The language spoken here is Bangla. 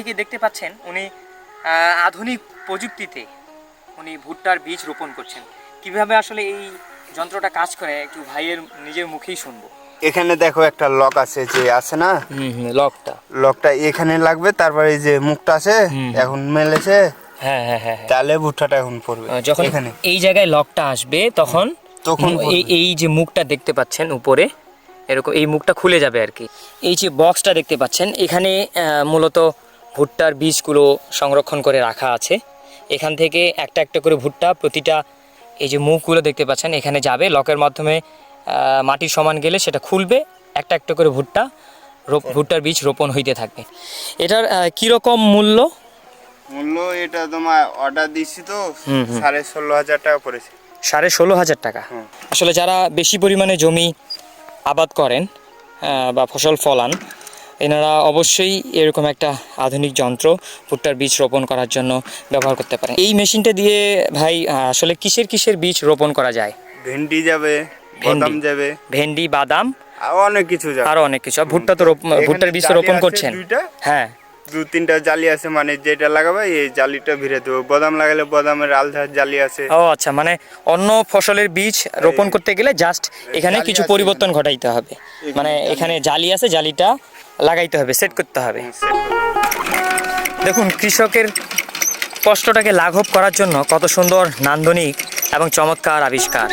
ভাইকে দেখতে পাচ্ছেন, উনি আধুনিক প্রযুক্তিতে উনি ভুট্টার বীজ রোপণ করছেন। কিভাবে আসলে এই যন্ত্রটা কাজ করে একটু ভাইয়ের নিজের মুখেই শুনবো। এখানে দেখো একটা লক আছে, যে আছে না লকটা এখানে লাগবে, তারপরে এই যে মুখটা আছে এখন মেলেছে, হ্যাঁ হ্যাঁ হ্যাঁ, তাহলে ভুট্টাটা এখন পড়বে। যখন এখানে এই জায়গায় লকটা আসবে তখন এই যে মুখটা দেখতে পাচ্ছেন উপরে এরকম, এই মুখটা খুলে যাবে আর কি। এই যে বক্সটা দেখতে পাচ্ছেন এখানে মূলত ভুট্টার বীজগুলো সংরক্ষণ করে রাখা আছে। এখান থেকে একটা একটা করে ভুট্টা প্রতিটা এই যে মুখগুলো দেখতে পাচ্ছেন এখানে যাবে, লকের মাধ্যমে মাটির সমান গেলে সেটা খুলবে, একটা একটা করে ভুট্টার বীজ রোপণ হইতে থাকবে। এটার কীরকম মূল্য? এটা তোমার অর্ডার দিচ্ছি তো 16,500 টাকা পড়েছে। 16,500 টাকা। আসলে যারা বেশি পরিমাণে জমি আবাদ করেন বা ফসল ফলান, এনারা অবশ্যই এরকম একটা আধুনিক যন্ত্র ভুট্টার বীজ রোপণ করার জন্য ব্যবহার করতে পারেন। এই মেশিনটা দিয়ে ভাই আসলে কিসের কিসের বীজ রোপণ করা যায়? ভেন্ডি যাবে, বাদাম যাবে, ভেন্ডি, বাদাম, আরো অনেক কিছু যাবে, আরো অনেক কিছু। ভুট্টা তো ভুট্টার বীজ রোপণ করছেন? হ্যাঁ, 2-3টা জালি আছে, মানে যেটা লাগাবে এই জালিটা ভিড়ে দেবো। বাদাম লাগালে বাদামের আলাদা জালি আছে। ও আচ্ছা, মানে অন্য ফসলের বীজ রোপণ করতে গেলে জাস্ট এখানে কিছু পরিবর্তন ঘটাইতে হবে, মানে এখানে জালি আছে, জালিটা লাগাইতে হবে, সেট করতে হবে। দেখুন কৃষকের কষ্টটাকে লাঘব করার জন্য কত সুন্দর নান্দনিক এবং চমৎকার আবিষ্কার।